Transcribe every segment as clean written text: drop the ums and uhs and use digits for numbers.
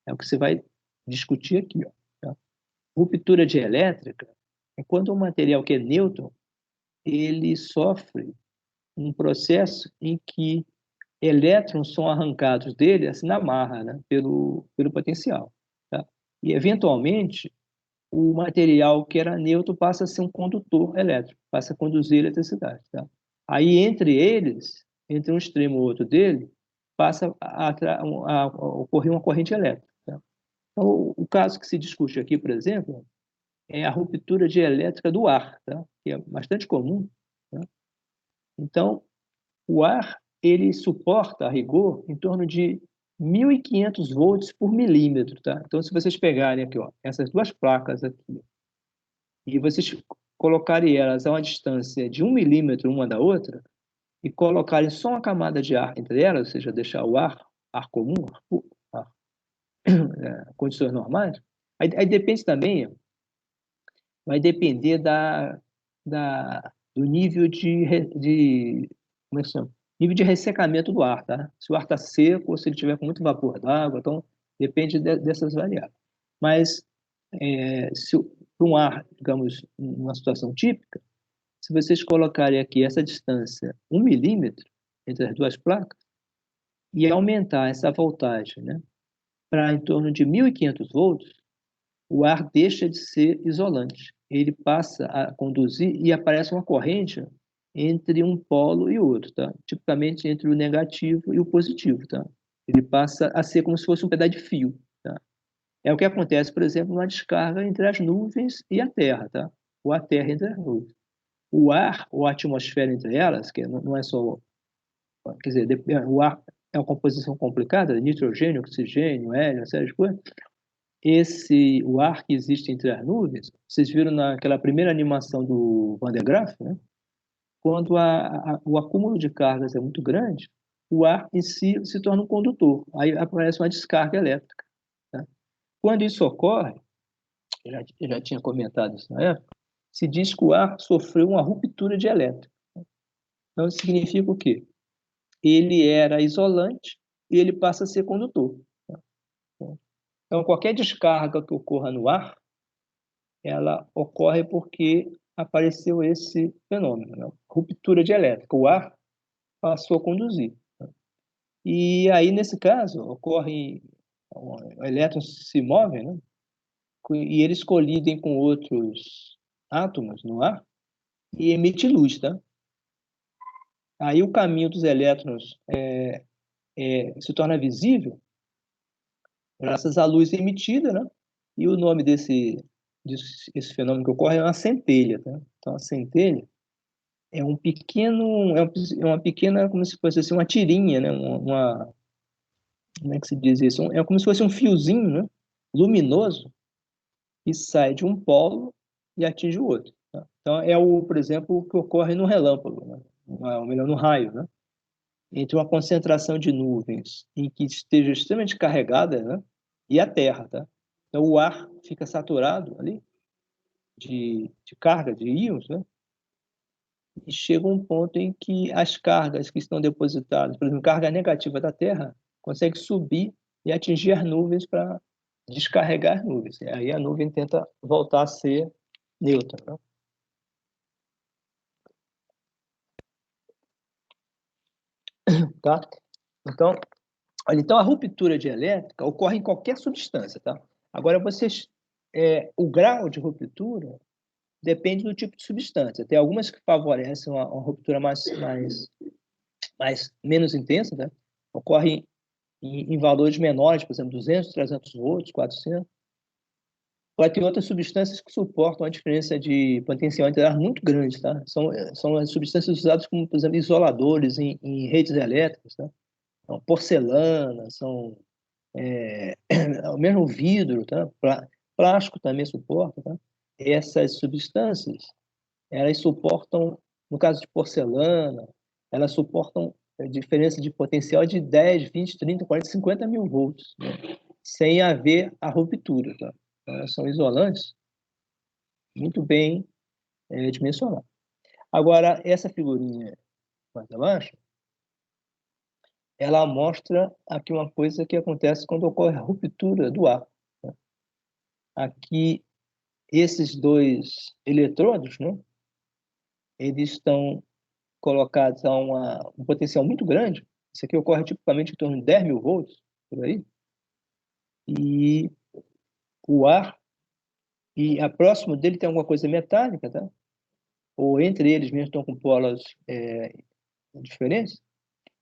É o que você vai discutir aqui, ó, tá? Ruptura dielétrica é quando um material que é neutro, ele sofre um processo em que elétrons são arrancados dele, assim, na marra, né, pelo potencial, tá? E, eventualmente, o material que era neutro passa a ser um condutor elétrico, passa a conduzir eletricidade, tá? Aí, entre eles, entre um extremo e o outro dele, passa a ocorrer uma corrente elétrica, tá? Então, o caso que se discute aqui, por exemplo, é a ruptura dielétrica do ar, tá? Que é bastante comum, tá? Então, o ar, ele suporta, a rigor, em torno de 1.500 volts por milímetro, tá? Então, se vocês pegarem aqui, ó, essas duas placas aqui, e vocês colocarem elas a uma distância de 1 milímetro uma da outra, e colocarem só uma camada de ar entre elas, ou seja, deixar o ar comum, ar, condições normais, aí depende também, vai depender do nível como é que chama? Nível de ressecamento do ar, tá? Se o ar está seco ou se ele tiver com muito vapor d'água, então depende dessas variáveis. Mas se para um ar, digamos, numa situação típica, se vocês colocarem aqui essa distância 1 milímetro entre as duas placas e aumentar essa voltagem, né, para em torno de 1.500 volts, o ar deixa de ser isolante. Ele passa a conduzir e aparece uma corrente entre um polo e outro, tá? Tipicamente entre o negativo e o positivo, tá? Ele passa a ser como se fosse um pedaço de fio, tá? É o que acontece, por exemplo, na descarga entre as nuvens e a Terra, tá? Ou a Terra entre as nuvens. O ar, ou a atmosfera entre elas, que não é só... Quer dizer, o ar é uma composição complicada, nitrogênio, oxigênio, hélio, uma série de coisas. O ar que existe entre as nuvens, vocês viram naquela primeira animação do Van de Graaff, né? Quando o acúmulo de cargas é muito grande, o ar em si se torna um condutor, aí aparece uma descarga elétrica, tá? Quando isso ocorre, eu já tinha comentado isso na época, se diz que o ar sofreu uma ruptura dielétrica. Então, isso significa o quê? Ele era isolante e ele passa a ser condutor, tá? Então, qualquer descarga que ocorra no ar, ela ocorre porque apareceu esse fenômeno, né? Ruptura dielétrica. O ar passou a conduzir. E aí, nesse caso, ocorre, elétrons se movem, né? E eles colidem com outros átomos no ar e emitem luz, tá? Aí o caminho dos elétrons se torna visível graças à luz emitida, né? E o nome desse fenômeno que ocorre é uma centelha, tá? Então, a centelha é uma pequena, como se fosse assim, uma tirinha, né? Como é que se diz isso? É como se fosse um fiozinho, né, luminoso, que sai de um polo e atinge o outro, tá? Então, por exemplo, o que ocorre no relâmpago, né? Ou melhor, no raio, né? Entre uma concentração de nuvens em que esteja extremamente carregada, né, e a Terra, tá? Então, o ar fica saturado ali de carga, de íons, né? E chega um ponto em que as cargas que estão depositadas, por exemplo, carga negativa da Terra, consegue subir e atingir as nuvens para descarregar as nuvens. E aí a nuvem tenta voltar a ser neutra, né? Tá? Então, olha, então, a ruptura dielétrica ocorre em qualquer substância, tá? Agora, o grau de ruptura depende do tipo de substância. Tem algumas que favorecem uma ruptura menos intensa, né? Ocorre em valores menores, por exemplo, 200, 300 volts, 400. Vai ter outras substâncias que suportam a diferença de potencial integral muito grande, tá? São as substâncias usadas como, por exemplo, isoladores em redes elétricas, tá? Então, porcelana, o mesmo vidro, tá? Plástico também suporta, tá? Essas substâncias, elas suportam, no caso de porcelana, elas suportam diferença de potencial de 10, 20, 30, 40, 50 mil volts, né? Sem haver a ruptura, tá? Então, elas são isolantes muito bem dimensionadas. Agora, essa figurinha mais abaixo ela mostra aqui uma coisa que acontece quando ocorre a ruptura do ar, né? Aqui, esses dois eletrodos, né, eles estão colocados a um potencial muito grande. Isso aqui ocorre tipicamente em torno de 10 mil volts, por aí. E o ar, e a próximo dele tem alguma coisa metálica, tá? Ou entre eles mesmo estão com polos diferentes.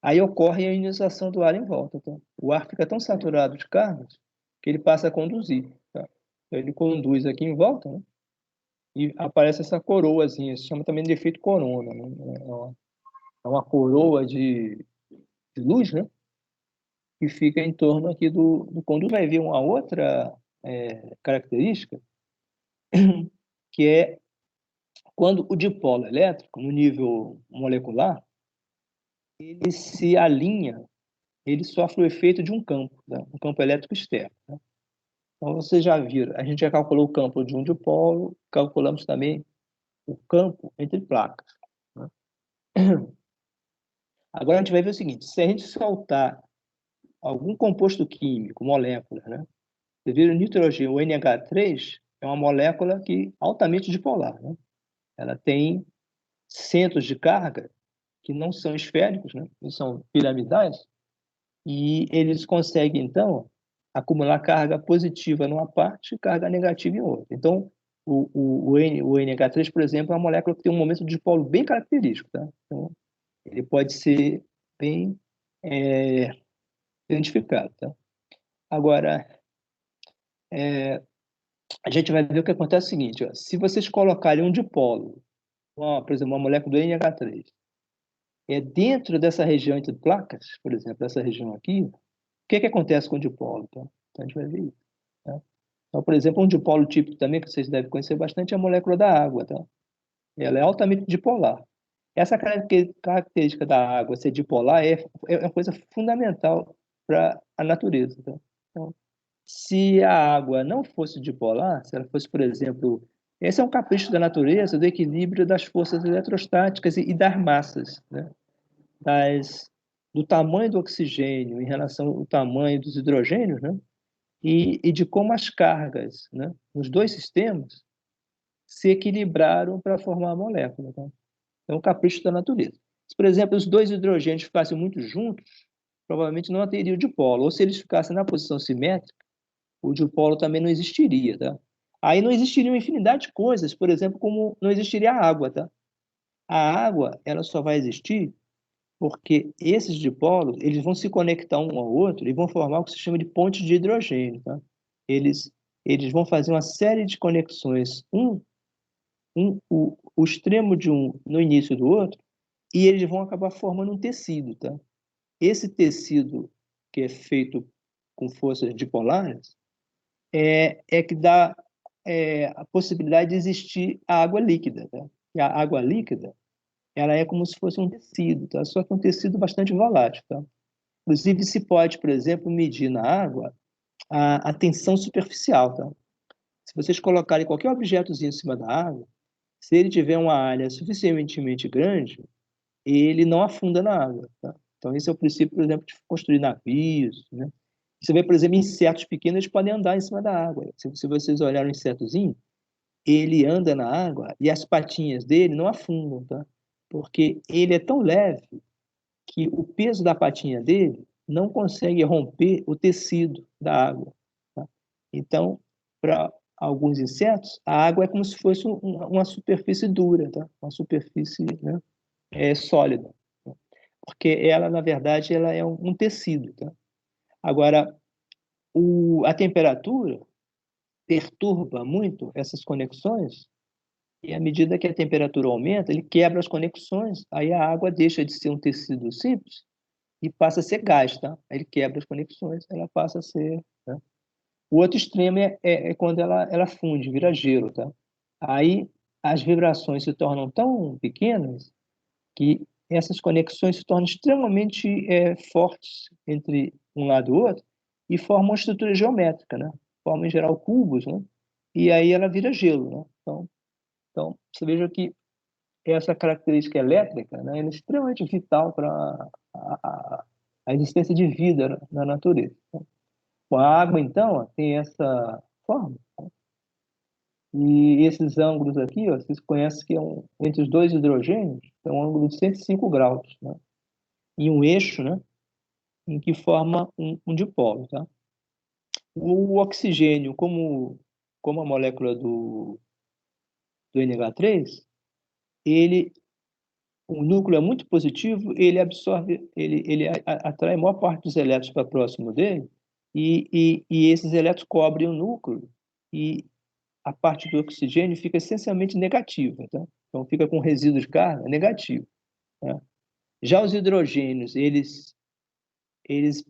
Aí ocorre a ionização do ar em volta, tá? O ar fica tão saturado de cargas que ele passa a conduzir, tá? Então, ele conduz aqui em volta, né? E aparece essa coroazinha, se chama também de efeito corona, né? É uma coroa de luz, né? Que fica em torno aqui do condutor. Vai ver uma outra característica, que é quando o dipolo elétrico, no nível molecular, ele se alinha, ele sofre o efeito de um campo, né? Um campo elétrico externo, né? Então, vocês já viram, a gente já calculou o campo de um dipolo, calculamos também o campo entre placas, né? Agora a gente vai ver o seguinte, se a gente soltar algum composto químico, molécula, né? Você vê o nitrogênio, o NH3, é uma molécula que altamente dipolar, né? Ela tem centros de carga que não são esféricos, né? Eles são piramidais, e eles conseguem, então, acumular carga positiva numa parte e carga negativa em outra. Então, o NH3, por exemplo, é uma molécula que tem um momento de dipolo bem característico, tá? Então, ele pode ser bem identificado, tá? Agora, a gente vai ver o que acontece é o seguinte, ó, se vocês colocarem um dipolo, por exemplo, uma molécula do NH3, dentro dessa região entre placas, por exemplo, essa região aqui, o que acontece com o dipolo? Tá? Então, a gente vai ver isso. Tá? Então, por exemplo, um dipolo típico também, que vocês devem conhecer bastante, é a molécula da água. Tá? Ela é altamente dipolar. Essa característica da água ser dipolar é uma coisa fundamental para a natureza. Tá? Então, se a água não fosse dipolar, se ela fosse, por exemplo, esse é um capricho da natureza, do equilíbrio das forças eletrostáticas e das massas, né? das, do tamanho do oxigênio em relação ao tamanho dos hidrogênios, né? E de como as cargas, né, nos dois sistemas se equilibraram para formar a molécula. Tá? É um capricho da natureza. Se, por exemplo, os dois hidrogênios ficassem muito juntos, provavelmente não teriam dipolo. Ou se eles ficassem na posição simétrica, o dipolo também não existiria. Tá? Aí não existiria uma infinidade de coisas, por exemplo, como não existiria a água. Tá? A água ela só vai existir porque esses dipolos eles vão se conectar um ao outro e vão formar o que se chama de ponte de hidrogênio. Tá? Eles, eles vão fazer uma série de conexões, o extremo de um no início do outro, e eles vão acabar formando um tecido. Tá? Esse tecido, que é feito com forças dipolares, é que dá a possibilidade de existir a água líquida. Tá? E a água líquida ela é como se fosse um tecido, tá? Só que é um tecido bastante volátil. Tá? Inclusive, se pode, por exemplo, medir na água a tensão superficial. Tá? Se vocês colocarem qualquer objetozinho em cima da água, se ele tiver uma área suficientemente grande, ele não afunda na água. Tá? Então, esse é o princípio, por exemplo, de construir navios. Né? Você vê, por exemplo, insetos pequenos eles podem andar em cima da água. Se vocês olharem um insetozinho, ele anda na água e as patinhas dele não afundam, tá? Porque ele é tão leve que o peso da patinha dele não consegue romper o tecido da água. Tá? Então, para alguns insetos, a água é como se fosse uma superfície dura, tá? Uma superfície, né, sólida. Tá? Porque ela, na verdade, ela é um tecido. Tá? Agora, a temperatura perturba muito essas conexões e à medida que a temperatura aumenta, ele quebra as conexões, aí a água deixa de ser um tecido simples e passa a ser gás, tá? Aí ele quebra as conexões, ela passa a ser, né? O outro extremo é quando ela funde, vira gelo, tá? Aí as vibrações se tornam tão pequenas que essas conexões se tornam extremamente fortes entre um lado e o outro e formam uma estrutura geométrica, né? Formam, em geral, cubos, né? E aí ela vira gelo, né? Então você veja que essa característica elétrica, né, é extremamente vital para a existência de vida na natureza. Bom, a água, então, ó, tem essa forma. E esses ângulos aqui, ó, vocês conhecem que entre os dois hidrogênios, é um ângulo de 105 graus, né? E um eixo, né, em que forma um dipolo. Tá? O oxigênio, como a molécula do NH3, o núcleo é muito positivo, ele absorve, ele atrai a maior parte dos elétrons para próximo dele, e esses elétrons cobrem o núcleo, e a parte do oxigênio fica essencialmente negativa. Tá? Então, fica com resíduo de carga negativo. Tá? Já os hidrogênios, eles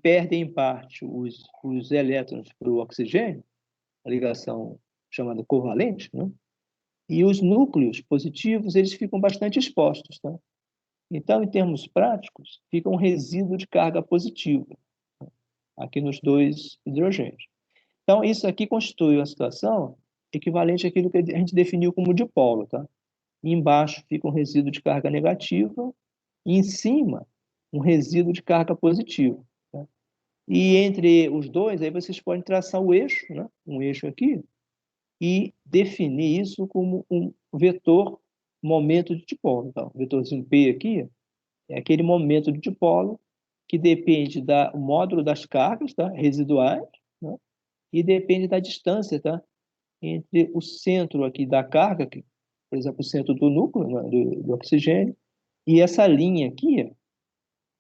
perdem em parte os elétrons para o oxigênio, a ligação chamada covalente, né? E os núcleos positivos, eles ficam bastante expostos. Tá? Então, em termos práticos, fica um resíduo de carga positiva, né, aqui nos dois hidrogênios. Então, isso aqui constitui uma situação equivalente àquilo que a gente definiu como dipolo. Tá? E embaixo fica um resíduo de carga negativa e em cima um resíduo de carga positiva. Tá? E entre os dois, aí vocês podem traçar o eixo, né? Um eixo aqui, e definir isso como um vetor momento de dipolo. Então, o vetorzinho P aqui é aquele momento de dipolo que depende do módulo das cargas, tá? Residuais, né? E depende da distância, tá? Entre o centro aqui da carga, que, por exemplo, o centro do núcleo, né? do oxigênio, e essa linha aqui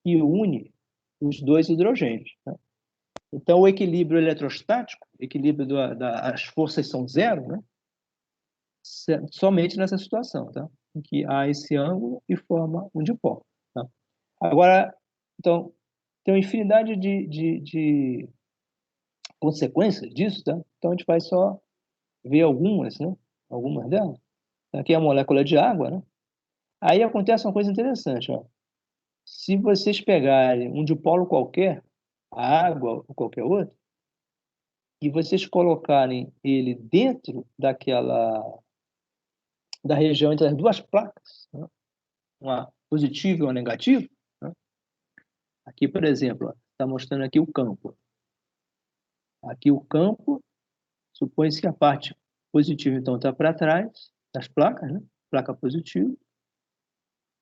que une os dois hidrogênios. Tá? Então, o equilíbrio eletrostático, equilíbrio as forças são zero, né? Somente nessa situação, tá? Em que há esse ângulo e forma um dipolo. Tá? Agora, então, tem uma infinidade de consequências disso, tá? Então, a gente vai só ver algumas, né? Algumas delas. Aqui é a molécula de água, né? Aí acontece uma coisa interessante, ó. Se vocês pegarem um dipolo qualquer, a água ou qualquer outro, e vocês colocarem ele dentro da região entre as duas placas, né? Uma positiva e uma negativa, né? Aqui, por exemplo, está mostrando aqui o campo. Aqui o campo, supõe-se que a parte positiva, então, está para trás das placas, né? Placa positiva,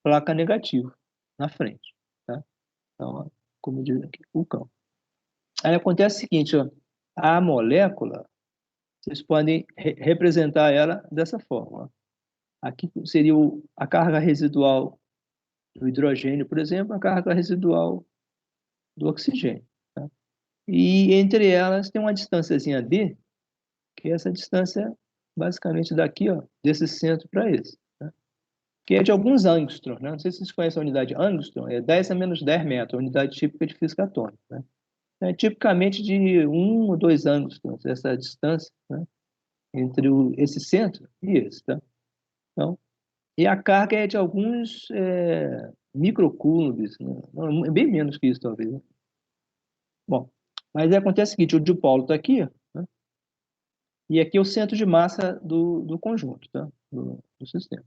placa negativa, na frente. Tá? Então, como diz aqui, o campo. Aí acontece o seguinte, ó, a molécula, vocês podem representar ela dessa forma. Ó. Aqui seria a carga residual do hidrogênio, por exemplo, a carga residual do oxigênio. Tá? E entre elas tem uma distânciazinha d, que é essa distância basicamente daqui, ó, desse centro para esse. Tá? Que é de alguns angstroms. Né? Não sei se vocês conhecem a unidade angstrom, é 10 a menos 10 metros, a unidade típica de física atômica. Né? É tipicamente de 1 ou 2 angstroms, essa distância, né? Entre esse centro e esse. Tá? Então, e a carga é de alguns microcoulombs, né? Não, bem menos que isso, talvez. Né? Bom, mas aí acontece o seguinte, o dipolo está aqui, né? E aqui é o centro de massa do conjunto, tá? do sistema.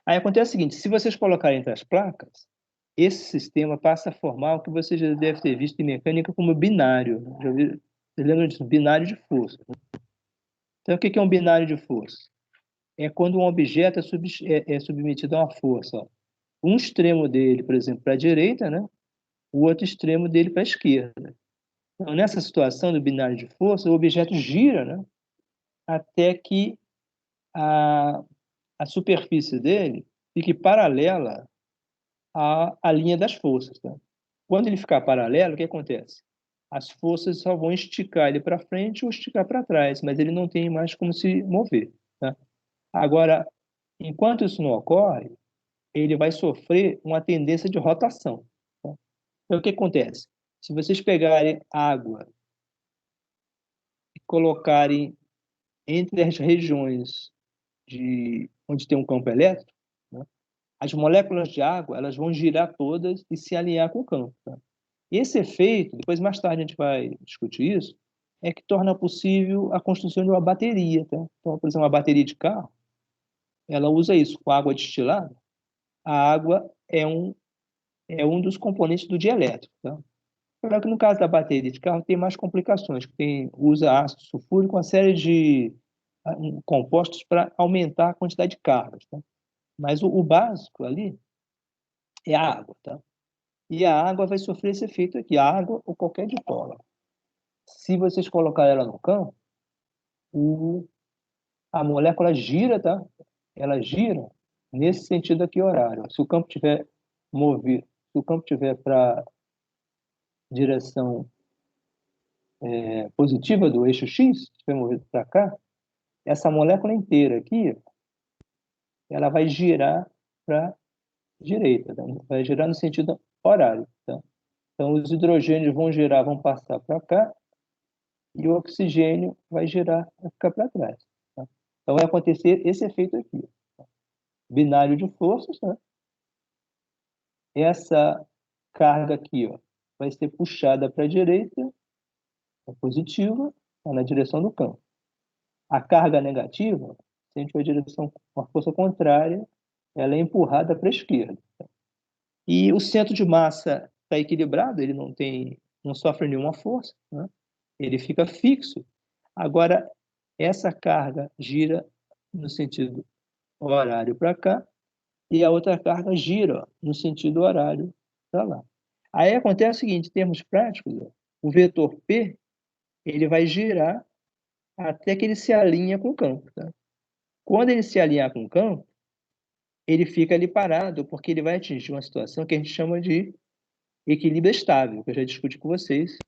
Aí acontece o seguinte, se vocês colocarem entre as placas, esse sistema passa a formar o que você já deve ter visto em mecânica como binário. Já viu? Vocês lembram disso? Binário de força. Então, o que é um binário de força? É quando um objeto é submetido a uma força. Ó. Um extremo dele, por exemplo, para a direita, né? O outro extremo dele para a esquerda. Então, nessa situação do binário de força, o objeto gira, né? Até que a superfície dele fique paralela à linha das forças. Tá? Quando ele ficar paralelo, o que acontece? As forças só vão esticar ele para frente ou esticar para trás, mas ele não tem mais como se mover. Tá? Agora, enquanto isso não ocorre, ele vai sofrer uma tendência de rotação. Tá? Então, o que acontece? Se vocês pegarem água e colocarem entre as regiões onde tem um campo elétrico, né, as moléculas de água elas vão girar todas e se alinhar com o campo. Tá? Esse efeito, depois mais tarde a gente vai discutir isso, é que torna possível a construção de uma bateria. Tá? Então, por exemplo, uma bateria de carro, ela usa isso com água destilada. A água é um dos componentes do dielétrico. Tá? Claro que no caso da bateria de carro tem mais complicações, usa ácido sulfúrico, uma série de compostos para aumentar a quantidade de cargas, tá? Mas o básico ali é a água, tá? E a água vai sofrer esse efeito aqui, a água ou qualquer dipola. Se vocês colocarem ela no campo, a molécula gira, tá? Ela gira nesse sentido aqui horário. Se o campo tiver movido, se o campo tiver para direção positiva do eixo X, se estiver movido para cá, essa molécula inteira aqui, ela vai girar para a direita, tá? Vai girar no sentido horário, tá? Então, os hidrogênios vão girar, vão passar para cá, e o oxigênio vai girar, vai ficar para trás, tá? Então, vai acontecer esse efeito aqui, tá? Binário de forças, né? Essa carga aqui, ó, vai ser puxada para a direita, é positiva, tá na direção do campo. A carga negativa, se a gente for em direção, uma força contrária, ela é empurrada para a esquerda. E o centro de massa está equilibrado, ele não sofre nenhuma força, né? Ele fica fixo. Agora, essa carga gira no sentido horário para cá, e a outra carga gira, ó, no sentido horário para lá. Aí acontece o seguinte, em termos práticos, ó, o vetor P ele vai girar até que ele se alinha com o campo, tá? Quando ele se alinhar com o campo, ele fica ali parado, porque ele vai atingir uma situação que a gente chama de equilíbrio estável, que eu já discuti com vocês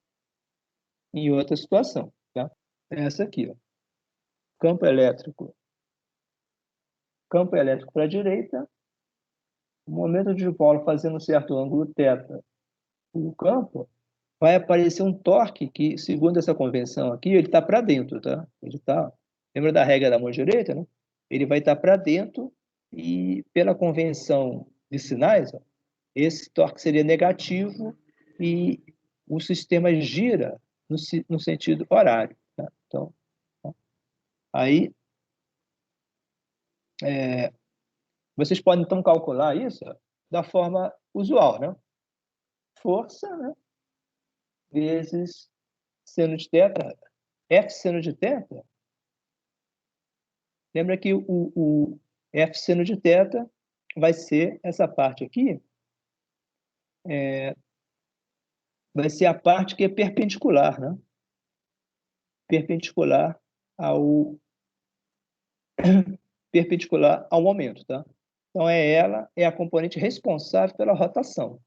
em outra situação, tá? Essa aqui, ó. Campo elétrico. Campo elétrico para a direita, o momento de dipolo fazendo um certo ângulo θ no campo, vai aparecer um torque que, segundo essa convenção aqui, ele está para dentro, tá? Ele tá, lembra da regra da mão direita, né? Ele vai estar para dentro e, pela convenção de sinais, ó, esse torque seria negativo e o sistema gira no sentido horário, tá? Então, tá? Aí, vocês podem, então, calcular isso, ó, da forma usual, né? Força, né? Vezes seno de θ, F seno de θ. Lembra que o F seno de θ vai ser essa parte aqui, vai ser a parte que é perpendicular, né? Perpendicular ao perpendicular ao momento, tá? Então ela é a componente responsável pela rotação.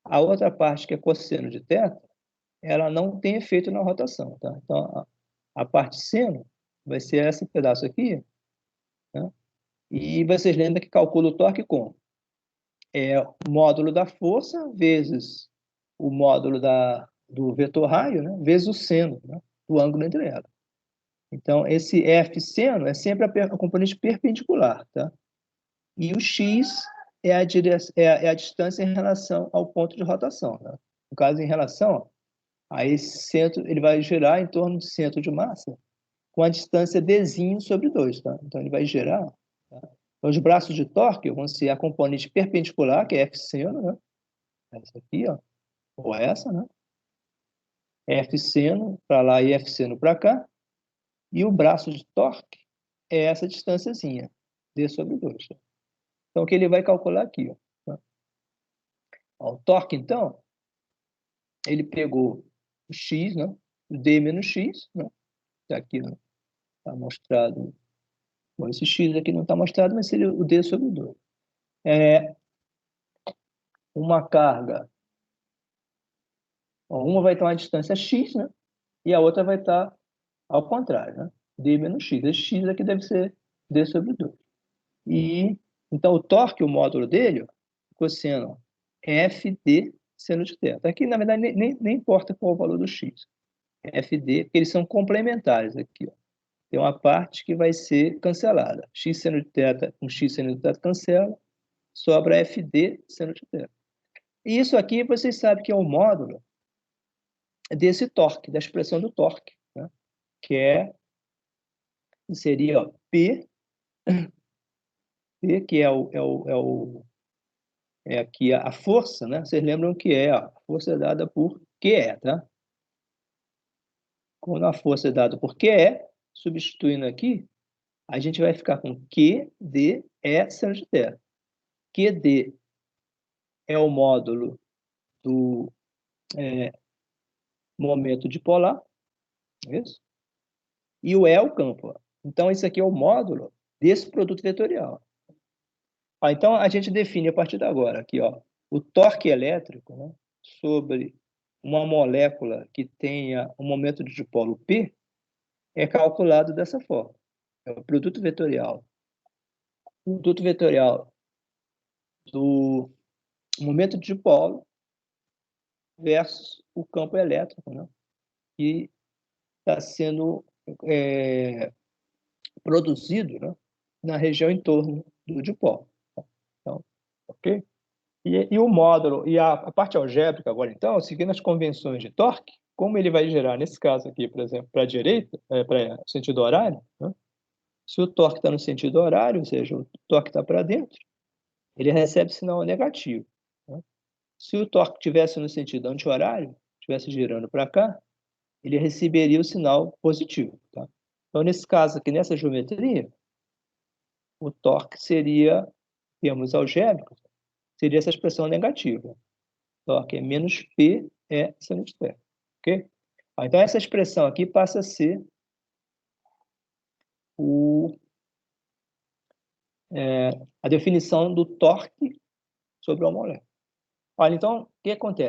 A outra parte que é cosseno de θ, ela não tem efeito na rotação, tá? Então a parte seno vai ser esse pedaço aqui, né? E vocês lembram que calcula o torque como? É o módulo da força vezes o módulo do vetor raio, né? Vezes o seno, né? Do ângulo entre elas. Então, esse F seno é sempre a componente perpendicular, tá? E o x é a distância em relação ao ponto de rotação, né? No caso, em relação a esse centro, ele vai girar em torno do centro de massa com a distância dzinho sobre 2, tá? Então, ele vai girar, tá? Então, os braços de torque vão ser a componente perpendicular, que é F seno, né? Essa aqui, ó, ou essa, né? F seno para lá e F seno para cá. E o braço de torque é essa distânciazinha, d sobre 2. Então, o que ele vai calcular aqui, ó, tá? Ó, o torque, então, ele pegou o x, né? O d menos x, né? Tá aqui, não está mostrado. Bom, esse x aqui não está mostrado, mas seria o d sobre 2. Uma carga, ó, uma vai estar uma distância x, né? E a outra vai estar ao contrário, né? D menos x. Esse x aqui deve ser d sobre 2. E, então, o torque, o módulo dele, ó, cosseno FD seno de θ. Aqui, na verdade, nem importa qual o valor do x. FD, porque eles são complementares aqui, ó. Tem uma parte que vai ser cancelada. X seno de θ com x seno de θ cancela, sobra FD seno de θ. E isso aqui, vocês sabem que é o módulo desse torque, da expressão do torque, né? Que seria, ó, P, que é aqui a força, né? Vocês lembram que a força é dada por QE, tá? Quando a força é dada por QE, substituindo aqui, a gente vai ficar com QDE seno de θ. QD é o módulo do momento dipolar, isso? E o E é o campo. Então, esse aqui é o módulo desse produto vetorial. Então, a gente define a partir de agora aqui, ó, o torque elétrico, né, sobre uma molécula que tenha um momento de dipolo P é calculado dessa forma. É o produto vetorial. O produto vetorial do momento de dipolo versus o campo elétrico, né, que está sendo produzido, né, na região em torno do dipolo. Então, ok? E o módulo, e a parte algébrica agora, então, seguindo as convenções de torque, como ele vai gerar, nesse caso aqui, por exemplo, para a direita, para o sentido horário, né? Se o torque está no sentido horário, ou seja, o torque está para dentro, ele recebe sinal negativo. Né? Se o torque estivesse no sentido anti-horário, estivesse girando para cá, ele receberia o sinal positivo. Tá? Então, nesse caso aqui, nessa geometria, o torque seria, em termos algébricos, seria essa expressão negativa. Torque é menos P é seno de θ. Ok? Então, essa expressão aqui passa a ser a definição do torque sobre a molécula. Olha, então, o que acontece?